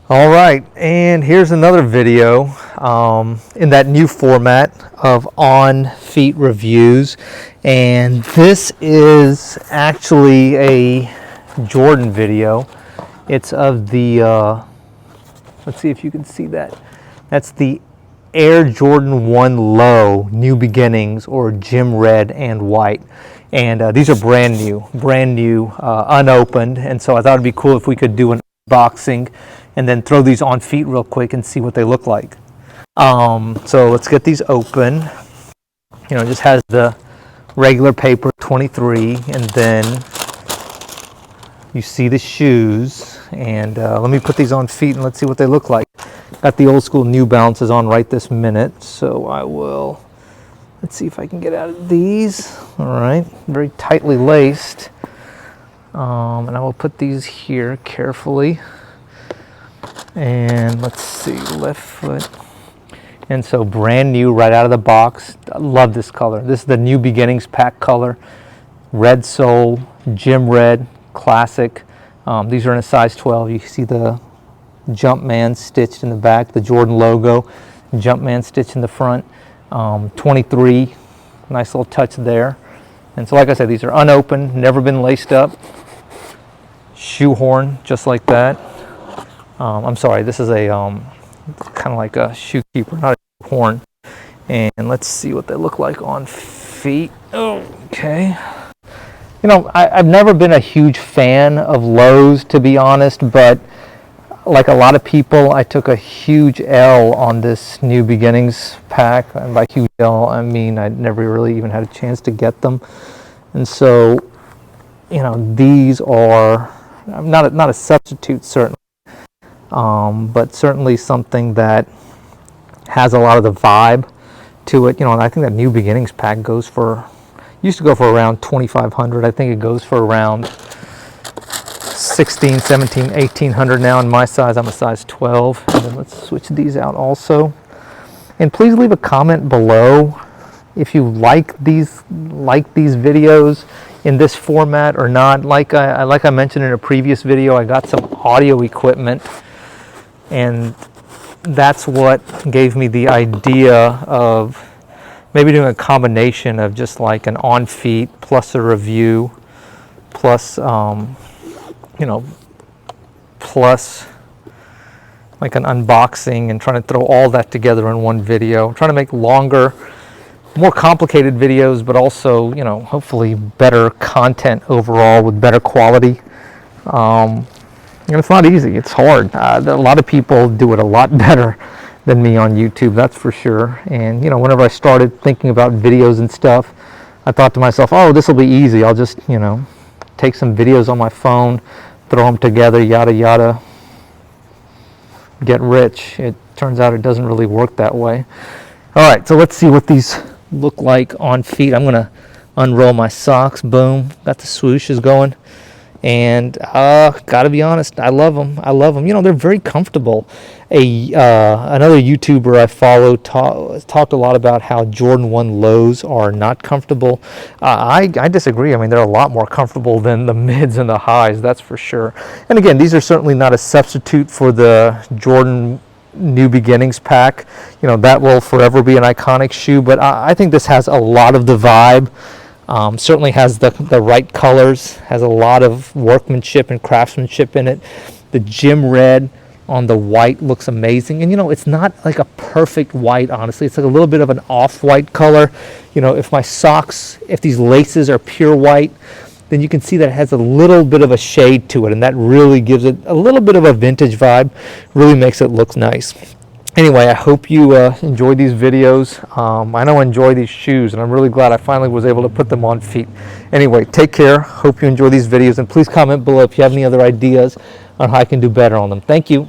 All right, and here's another video in that new format of on feet reviews, and this is actually a Jordan video. It's of the let's see if you can see that. That's the Air Jordan 1 Low New Beginnings, or Gym Red and White. And these are brand new, unopened, and so I thought it'd be cool if we could do an unboxing and then throw these on feet real quick and see what they look like. So let's get these open. You know, it just has the regular paper 23, and then you see the shoes. And let me put these on feet and let's see what they look like. Got the old school New Balances on right this minute, so I will, let's see if I can get out of these. All right, very tightly laced. And I will put these here carefully. And let's see, left foot. And so brand new right out of the box. I love this color. This is the New Beginnings pack color. Red sole, Gym Red, classic. These are in a size 12. You see the Jumpman stitched in the back, the Jordan logo, Jumpman stitched in the front. 23, nice little touch there. And so like I said, these are unopened, never been laced up. Shoehorn, just like that. I'm sorry, this is a kind of like a shoe keeper, not a horn. And let's see what they look like on feet. Okay. You know, I've never been a huge fan of lows, to be honest, but like a lot of people, I took a huge L on this New Beginnings pack. And by huge L, I mean I never really even had a chance to get them. And so, you know, these are not a substitute, certainly. But certainly something that has a lot of the vibe to it. You know, and I think that New Beginnings pack goes for, used to go for around $2,500. I think it goes for around $1,600, $1,700, $1,800 now in my size. I'm a size 12. And then let's switch these out also. And please leave a comment below if you like these videos in this format or not. Like I mentioned in a previous video, I got some audio equipment, and that's what gave me the idea of maybe doing a combination of just like an on feet plus a review plus you know, plus like an unboxing, and trying to throw all that together in one video. I'm trying to make longer, more complicated videos, but also, you know, hopefully better content overall with better quality. And it's not easy, it's hard. A lot of people do it a lot better than me on YouTube, that's for sure. And you know, whenever I started thinking about videos and stuff, I thought to myself, oh, this will be easy. I'll just, you know, take some videos on my phone, throw them together, yada yada, get rich. It turns out it doesn't really work that way. All right, so let's see what these look like on feet. I'm gonna unroll my socks. Boom, got the swooshes going. And gotta be honest, I love them. You know, they're very comfortable. Another YouTuber I follow talked a lot about how Jordan 1 lows are not comfortable. I disagree. I mean, they're a lot more comfortable than the mids and the highs, that's for sure. And again, these are certainly not a substitute for the Jordan New Beginnings pack. You know, that will forever be an iconic shoe, but I think this has a lot of the vibe. Certainly has the right colors, has a lot of workmanship and craftsmanship in it. The Gym Red on the white looks amazing. And you know, it's not like a perfect white, honestly. It's like a little bit of an off-white color. You know, if my socks, if these laces are pure white, then you can see that it has a little bit of a shade to it, and that really gives it a little bit of a vintage vibe, really makes it look nice. Anyway, I hope you enjoyed these videos. I know I enjoy these shoes, and I'm really glad I finally was able to put them on feet. Anyway, take care. Hope you enjoy these videos, and please comment below if you have any other ideas on how I can do better on them. Thank you.